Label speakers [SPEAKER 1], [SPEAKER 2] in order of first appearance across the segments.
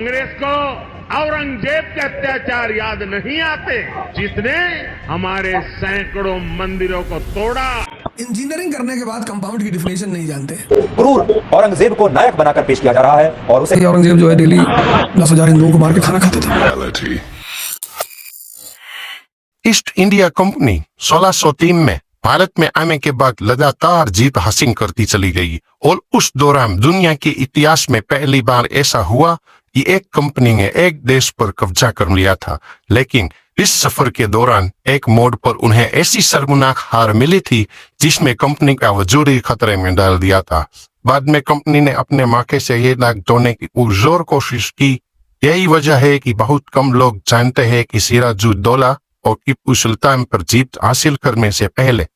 [SPEAKER 1] कांग्रेस को औरंगजेब के अत्याचार याद नहीं आते जिसने हमारे सैकड़ों मंदिरों को तोड़ा।
[SPEAKER 2] इंजीनियरिंग करने के बाद कंपाउंड की डिफिनेशन नहीं जानते।
[SPEAKER 3] क्रूर औरंगजेब को नायक बनाकर पेश किया जा रहा है और उसे
[SPEAKER 2] औरंगजेब जो है डेली 10,000 हिंदुओं को मार के खाना खाते थे।
[SPEAKER 4] ईस्ट इंडिया कंपनी 1603 में भारत में आने के बाद लगातार जीत हासिल करती चली गई और उस दौरान दुनिया के इतिहास में पहली बार ऐसा हुआ कि एक कंपनी ने एक देश पर कब्जा कर लिया था। लेकिन इस सफर के दौरान एक मोड़ पर उन्हें ऐसी शर्मनाक हार मिली थी जिसमें कंपनी का वजूद ही खतरे में डाल दिया था। बाद में कंपनी ने अपने मौके से ये दाग धोने की पुरजोर कोशिश की। यही वजह है कि बहुत कम लोग जानते हैं कि सिराजुद्दौला और टीपू सुल्तान पर जीत हासिल करने से पहले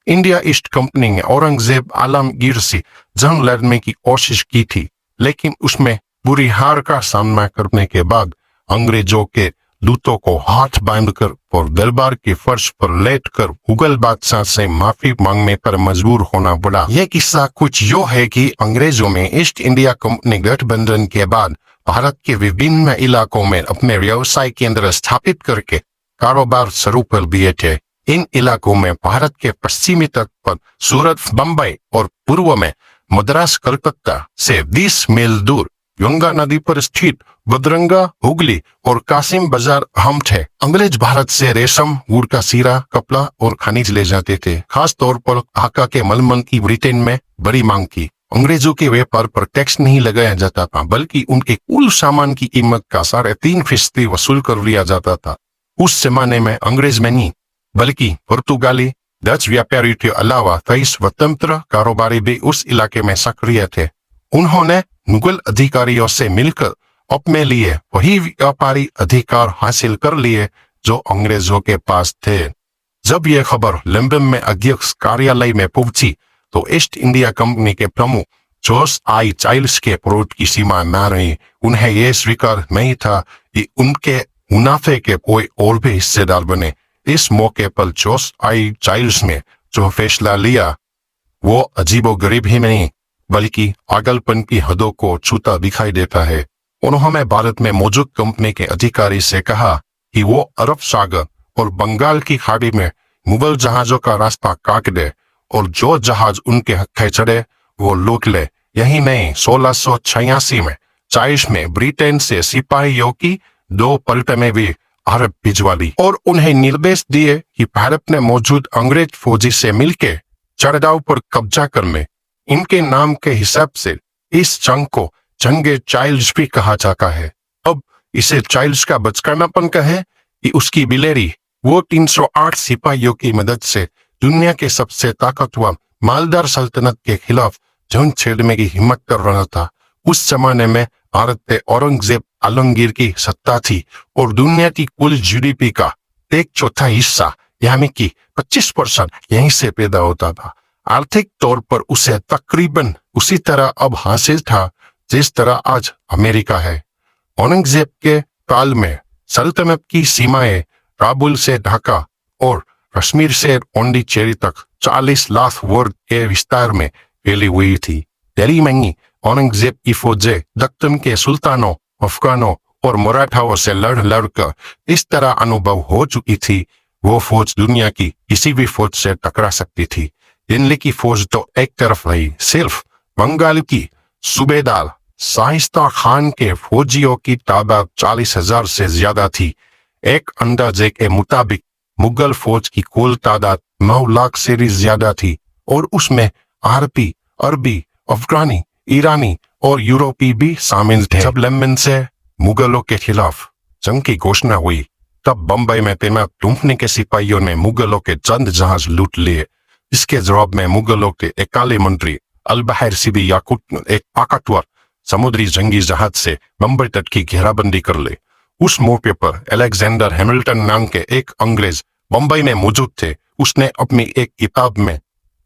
[SPEAKER 4] इंडिया ईस्ट कंपनी ने औरंगजेब आलमगीर से जंग लड़ने की कोशिश की थी, लेकिन उसमें बुरी हार का सामना करने के बाद अंग्रेजों के दूतों को हाथ बांधकर और दरबार के फर्श पर लेटकर मुगल बादशाह से माफी मांगने पर मजबूर होना पड़ा। यह किस्सा कुछ यूं है कि अंग्रेजों ने ईस्ट इंडिया कंपनी गठबंधन के बाद भारत के विभिन्न इलाकों में अपने व्यवसाय केंद्र स्थापित करके कारोबार शुरू कर दिए थे। इन इलाकों में भारत के पश्चिमी तट पर सूरत, बंबई और पूर्व में मद्रास, कलकत्ता से 20 मील दूर गंगा नदी पर स्थित बदरंगा, हुगली और कासिम बाजार अहम थे। अंग्रेज भारत से रेशम, गुड़ का सीरा, कपड़ा और खनिज ले जाते थे। खास तौर पर ढाका के मलमल की ब्रिटेन में बड़ी मांग थी। अंग्रेजों के व्यापार पर टैक्स नहीं लगाया जाता था, बल्कि उनके कुल सामान की कीमत का 3.5% वसूल कर लिया जाता था। उस जमाने में अंग्रेज में नहीं बल्कि पुर्तगाली, डच व्यापारी के अलावा 23 स्वतंत्र कारोबारी भी उस इलाके में सक्रिय थे। उन्होंने मुगल अधिकारियों से मिलकर अपने लिए वही व्यापारी अधिकार हासिल कर लिए जो अंग्रेजों के पास थे। जब यह खबर लंदन में अध्यक्ष कार्यालय में पहुंची तो ईस्ट इंडिया कंपनी के प्रमुख जॉर्ज आई चाइल्ड्स के प्रोट की सीमा न रही। उन्हें यह स्वीकार नहीं था कि उनके मुनाफे के कोई और भी हिस्सेदार बने। इस मौके पर जॉर्ज आई चाइल्ड्स ने जो फैसला लिया वो अजीबोगरीब ही नहीं बल्कि पागलपन की हदों को छूता दिखाई देता है। उन्होंने भारत में मौजूद कंपनी के अधिकारी से कहा कि वो अरब सागर और बंगाल की खाड़ी में मुगल जहाजों का रास्ता काट दे और जो जहाज उनके हत्थे चढ़े वो लूट ले। यही नहीं, 1686 में चाइल्ड्स में ब्रिटेन से सिपाहियों की 2 पलटनें भी भारत भिजवा दी और उन्हें निर्देश दिए कि भारत में मौजूद अंग्रेज फौजी से मिलकर चढ़ाव पर कब्जा करने। इनके नाम के हिसाब से इस जंग को जंगे चाइल्ड्स भी कहा जाता है। अब इसे चाइल्ड्स का बचकानापन कहे कि उसकी बिलेरी, वो 308 सिपाहियों की मदद से दुनिया के सबसे ताकतवर मालदार सल्तनत के खिलाफ जंग छेड़ने की हिम्मत कर रहा था। उस जमाने में भारत में औरंगजेब आलमगीर की सत्ता थी और दुनिया की कुल जीडीपी का 1/4 हिस्सा यानी कि 25% यहीं से पैदा होता था। आर्थिक तौर पर उसे तकरीबन उसी तरह अब हासिल था जिस तरह आज अमेरिका है। औरंगजेब के काल में सल्तनत की सीमाएं काबुल से ढाका और कश्मीर से पौंडीचेरी तक 40 लाख वर्ग के विस्तार में फैली हुई थी। दिल्ली में ही औरंगजेब की फौजें दक्कन के सुल्तानों, अफगानों और मराठाओं से लड़कर इस तरह अनुभव हो चुकी थी वो फौज दुनिया की किसी भी फौज से टकरा सकती थी। दिल्ली की फौज तो एक तरफ रही, सिर्फ बंगाल की सूबेदार शाइस्ता खान के फौजियों की तादाद 40,000 से ज्यादा थी। एक अंदाजे के मुताबिक मुगल फौज की कुल तादाद 9 लाख से भी ज्यादा थी और उसमें आरबी, अरबी, अफगानी, ईरानी और यूरोपी भी शामिल थे। जब लंदन से मुगलों के खिलाफ जंग की घोषणा हुई तब बंबई में तैनात कंपनी के सिपाहियों ने मुगलों के चंद जहाज लूट लिए। इसके जवाब में मुगलों के अकाली मंत्री अल-बहर सिबी याकूत ने एक ताकतवर समुद्री जंगी जहाज से बंबई तट की घेराबंदी कर ली। उस मौके पर अलेक्जेंडर हैमिल्टन नाम के एक अंग्रेज बंबई में मौजूद थे। उसने अपनी एक किताब में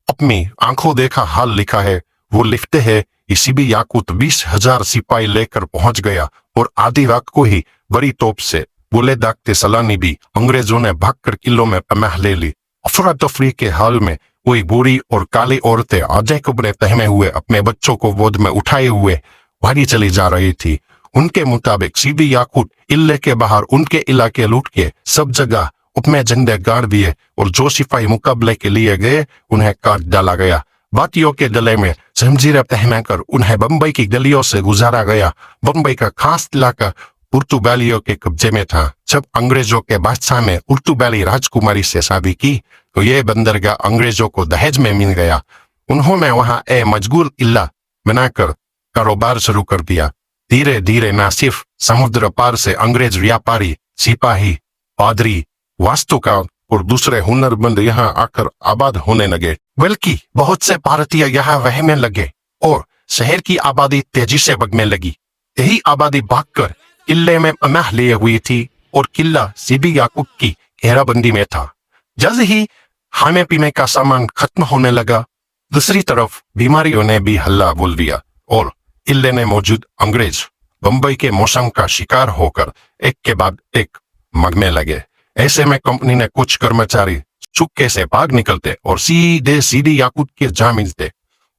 [SPEAKER 4] अपनी आंखों देखा हाल लिखा है। वो लिखते हैं कि सिबी याकूत 20,000 सिपाही लेकर पहुंच गया और आधी रात को ही बड़ी तोप से गोले दागते सलामी भी अंग्रेजों ने भागकर किलों में पनाह ले ली। अफरा तफरी के हाल में कोई बूढ़ी और काली औरतें आधे कपड़े पहने हुए अपने बच्चों को गोद में उठाए हुए भागी चली जा रही थी। उनके मुताबिक सीदी याकूत इले के बाहर उनके इलाके लूट के सब जगह अपने झंडे गाड़ दिए और जो सिपाही मुकाबले के लिए गए उन्हें काट डाला गया। बातियों के गले में जंजीरें पहनाकर उन्हें बंबई की गलियों से गुजारा गया। बंबई का खास इलाका पुर्तगालियों के कब्जे में था। जब अंग्रेजों के बादशाह ने पुर्तगाली राजकुमारी से शादी की तो यह बंदरगाह अंग्रेजों को दहेज में मिल गया। उन्होंने वहां मजबूर इला बनाकर कारोबार शुरू कर दिया। धीरे धीरे न सिर्फ समुद्र पार से अंग्रेज व्यापारी, सिपाही, पादरी, वास्तुकार और दूसरे हुनरमंद यहाँ आकर आबाद होने लगे, बल्कि बहुत से भारतीय यहाँ रहने लगे और शहर की आबादी तेजी से बढ़ने लगी। यही आबादी भागकर किले में पनाह लिए हुई थी और किला सीदी याकूत की घेराबंदी में था। जल्द ही खाने पीने का सामान खत्म होने लगा। दूसरी तरफ बीमारियों ने भी हल्ला बोल दिया और किले में मौजूद अंग्रेज बंबई के मौसम का शिकार होकर एक के बाद एक मरने लगे। ऐसे में कंपनी ने कुछ कर्मचारी चुपके से भाग निकलते और सीधे सीदी याकूत के जा मिलते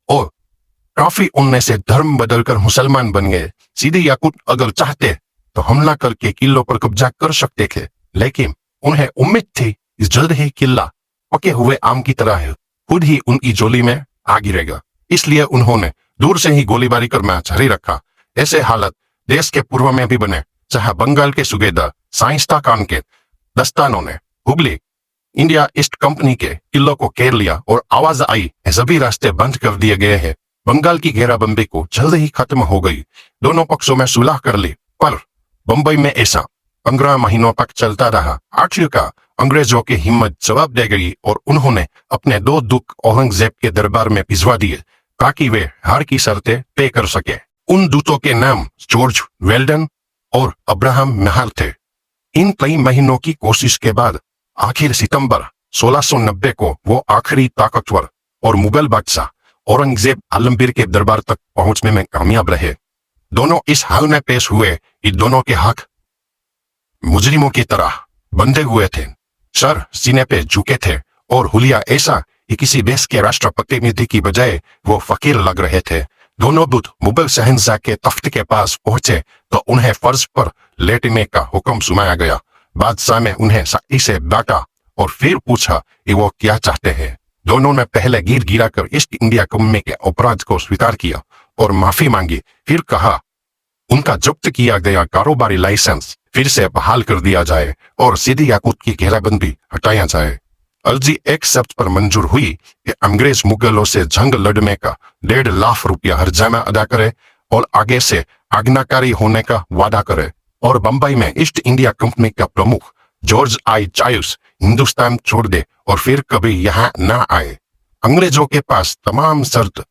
[SPEAKER 4] और काफी उनमें से धर्म बदलकर मुसलमान बन गए। सीदी याकूत अगर चाहते तो हमला करके किलों पर कब्जा कर सकते थे, लेकिन उन्हें उम्मीद थी कि जल्द ही किला पके हुए आम की तरह है खुद ही उनकी झोली में आ गिरेगा। इसलिए उन्होंने दूर से ही गोलीबारी करना जारी रखा। ऐसे हालत देश के पूर्व में भी बने, जहां बंगाल के सूबेदार शाइस्ता खान के दस्तानों ने हुगली इंडिया ईस्ट कंपनी के किलों को घेर लिया और आवाज आई सभी रास्ते बंद कर दिए गए हैं। बंगाल की घेराबंदी को जल्द ही खत्म हो गई। दोनों पक्षों में सुलह कर ली, पर बंबई में ऐसा 15 महीनों तक चलता रहा। आखिरकार अंग्रेजों की हिम्मत जवाब दे गई और उन्होंने अपने 2 दूत औरंगजेब के दरबार में भिजवा दिए ताकि वे हार की शर्तें तय कर सके। उन दूतों के नाम जॉर्ज वेल्डन और अब्राहम मेहर थे। इन कई महीनों की कोशिश के बाद आखिर सितंबर 1690 को वो आखिरी ताकतवर और मुगल बादशाह औरंगजेब आलमगीर के दरबार तक पहुंचने में कामयाब रहे। दोनों इस हाल में पेश हुए कि दोनों के हाथ मुजरिमों की तरह बंधे हुए थे, सर सीने पे झुके थे और हुलिया ऐसा कि किसी देश के राष्ट्रप्रतिनिधि की बजाय वो फकीर लग रहे थे। दोनों दूत मुगल शहंशाह के तख्त के पास पहुंचे तो उन्हें फर्श पर लेटने का हुक्म सुनाया गया। बादशाह ने उन्हें सख्ती से डांटा और फिर पूछा कि वो क्या चाहते हैं। दोनों ने पहले गिर गिराकर ईस्ट इंडिया कंपनी के अपराध को स्वीकार किया और माफी मांगी। फिर कहा उनका जब्त किया गया कारोबारी लाइसेंस फिर से बहाल कर दिया जाए और सीदी याकूत की घेराबंदी हटाया जाए। अर्जी एक शब्द पर मंजूर हुई कि अंग्रेज मुगलों से जंग लड़ने का 1.5 लाख रुपया हर्जाना अदा करे और आगे से आज्ञाकारी होने का वादा करे और बंबई में ईस्ट इंडिया कंपनी का प्रमुख जॉर्ज आई चायूस हिंदुस्तान छोड़ दे और फिर कभी यहाँ न आए। अंग्रेजों के पास तमाम शर्त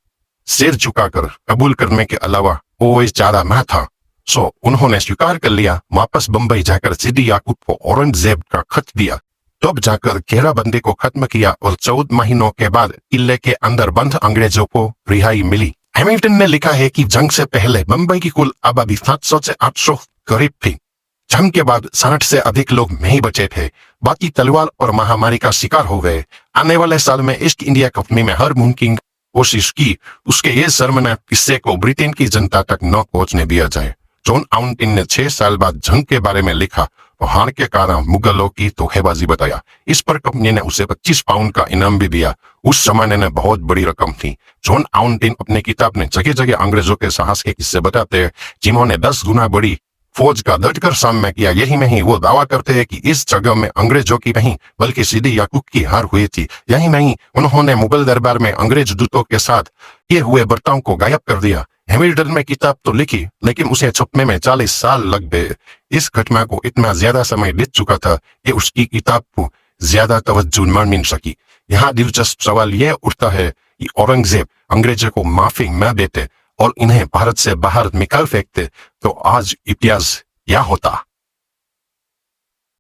[SPEAKER 4] सिर झुकाकर कबूल करने के अलावा कोई चारा न था, सो उन्होंने स्वीकार कर लिया। वापस बंबई जाकर सीदी याकूत को औरंगजेब का खत दिया, तब जाकर घेराबंदी को खत्म किया और 14 महीनों के बाद किले के अंदर बंद अंग्रेजों को रिहाई मिली। हैमिल्टन ने लिखा है कि जंग से पहले बंबई की कुल आबादी 700 से 800 करीब थी। जंग के बाद 60 से अधिक लोग नहीं बचे थे, बाकी तलवार और महामारी का शिकार हो गए। आने वाले साल में ईस्ट इंडिया कंपनी में हर मुमकिन कोशिश की उसके ये शर्मनाक किस्से को ब्रिटेन की जनता तक न पहुंचने दिया जाए। जॉन आउंटिन ने 6 साल बाद जंग के बारे में लिखा तो हार के कारण मुगलों की धोखेबाजी बताया। इस पर कंपनी ने उसे 25 पाउंड का इनाम भी दिया। उस जमाने में बहुत बड़ी रकम थी। जॉन आउंटिन अपनी किताब में जगह जगह अंग्रेजों के साहस के किस्से बताते हैं, जिन्होंने 10 गुना बड़ी फौज का डटकर सामना किया। यही नहीं, वो दावा करते हैं कि इस जगह में अंग्रेजों की नहीं बल्कि सीदी याकूत की हार हुई थी। यही नहीं, उन्होंने मुगल दरबार में अंग्रेज दूतों के साथ किए हुए बर्ताव को गायब कर दिया। हैमिल्टन में किताब तो लिखी लेकिन उसे छपने में 40 साल लग गए। इस घटना को इतना ज्यादा समय बीत चुका था कि उसकी किताब को ज्यादा तवज्जो न मिल सकी। यहाँ दिलचस्प सवाल यह उठता है कि औरंगजेब अंग्रेजों को माफी न देते और इन्हें भारत से बाहर निकाल फेंकते तो आज इतिहास क्या होता।